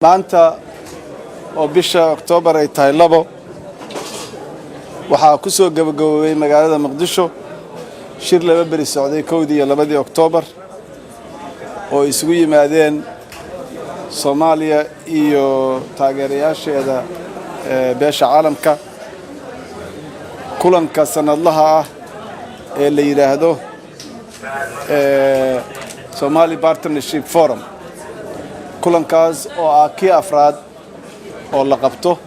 maanta oo bisha Oktoobar ay tahay 2 waxaa ku soo gabagaboway magaalada Muqdisho shir laba bari socday 1 iyo 2 Oktoobar oo isugu yimaadeen Soomaaliya iyo taageerayaasheeda beesha caalamka kulanka sanadlaha ah ee la yiraahdo Somali Partnership Forum kulankaas oo ah kii afraad oo la qabto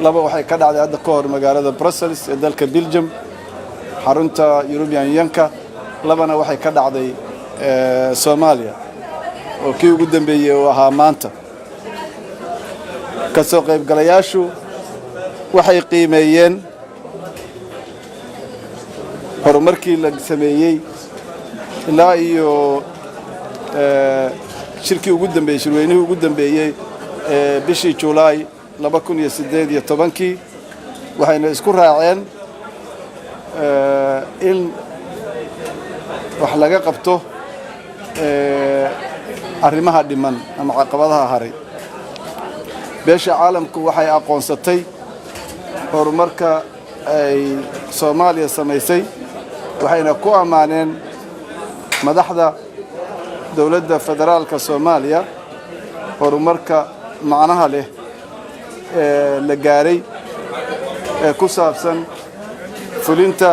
laba waxay ka dhacday hadda ka hor magaalada Brussels ee dalka Belgium xarunta European Unionka labana waxay ka dhacday Soomaaliya oo kii ugu dambeeyay oo ahaa maanta ka soo qaybgalayaashu waxay qiimeeyeen horumarkii la sameeyay ilaa iyo shirkii ugu dambeeyay shirweynihii ugu dambeeyay bishii July 2018 waxayna isku raaceen in wax laga qabto arrimaha dhiman ama caqabadaha haray beesha caalamku waxay aqoonsatay horumarka ay Soomaaliya sameysay waxayna ku amaaneen madaxda dawladda federaalka Soomaaliya horumarka macnaha leh la gaaray ku saabsan fulinta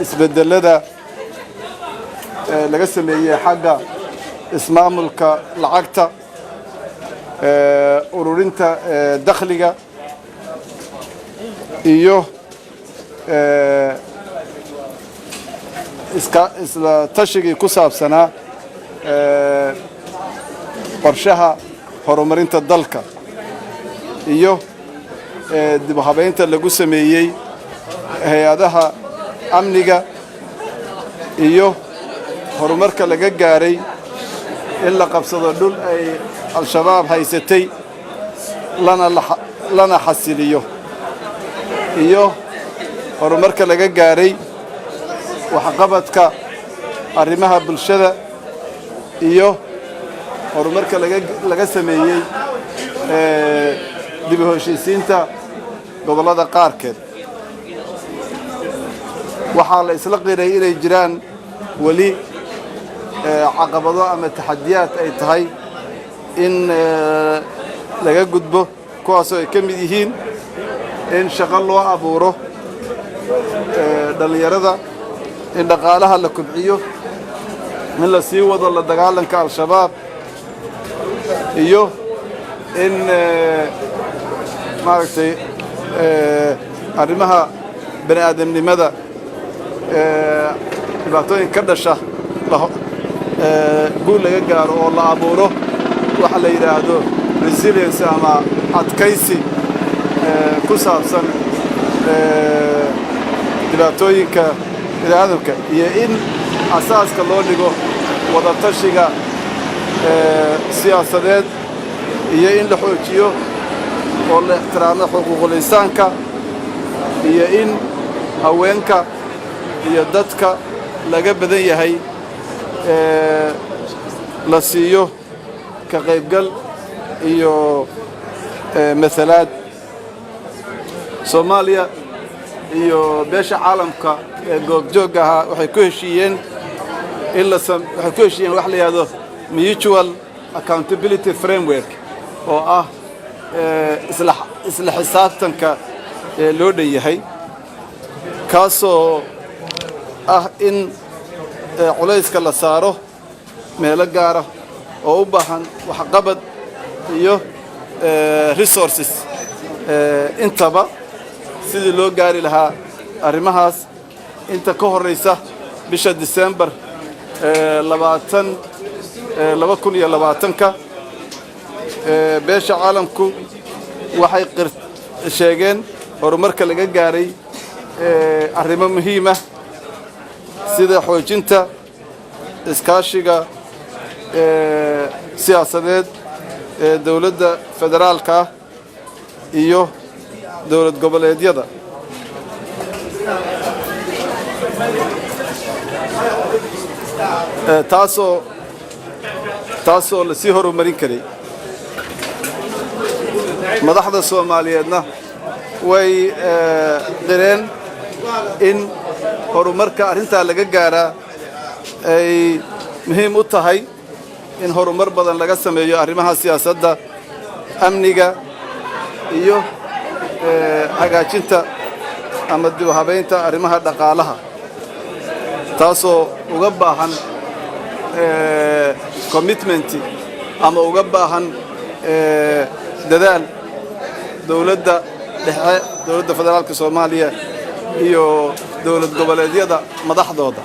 isbedelada laga sameeyay xagga ismaamulka lacagta ururinta dakhliga iyo isla tashigii ku saabsanaa qorshaha horumarinta dalka iyo dib u habeynta lagu sameeyay hay'adaha amniga iyo horumarka laga gaaray in la qabsado dhul ay al-shabaab haysatay lana xasiliyo iyo horumarka laga gaaray waxqabadka arrimaha bulshada iyo horumarka laga sameeyay dib u heshiisiinta gobolada qaarkeed waxaa la isla qiray inay jiraan wali caqabado ama taxadiyaad ay tahay in laga gudbo kuwaasoo ay ka mid yihiin in shaqo loo abuuro dhalinyarada in dhaqaalaha la kobciyo in la sii wado la dagaalanka al-shabaab iyo in maaragtay arrimaha bani aadamnimada dhibaatooyin ka dhasha guul laga gaaro oo la abuuro waxa la yiraahdo resilience ama adkaysi ku saabsan dhibaatooyinka bini'aadamka iyo in asaaska loo dhigo wada tashiga siyaasadeed iyo in la xoojiyo oo la ixtiraamo xuquuqul insaanka iyo in haweenka iyo dadka laga badan yahay la siiyo ka qaybgal iyo matalaad Soomaaliya iyo beesha caalamka ee goobjoog ah waxay ku heshiiyeen wax la yiraahdo mutual accountability framework oo ah isla xisaabtanka loo dhanyahay kaasoo ah in culayska la saaro meelo gaara oo u baahan waxqabad iyo resources intaba sidii loo gaari lahaa arrimahaas inta ka horeysa bisha December 2020 beesha caalamku waxay sheegeen horumarka laga gaaray arrimo muhiim ah sida xoojinta iskaashiga siyaasadeed ee dawladda federaalka iyo dawlad goboleedyada taasoo taasoo la sii horumarin karay madaxda Soomaaliyeedna way qireen in horumarka arrinta laga gaaraa ay muhiim u tahay in horumar badan laga sameeyo arrimaha siyaasadda amniga iyo hagaajinta ama dib u habeynta arrimaha dhaqaalaha taasoo uga baahan commitment ama uga baahan dadaal dawladda dhexe dawladda federaalka Soomaaliya iyo dawlad goboleedyada madaxdooda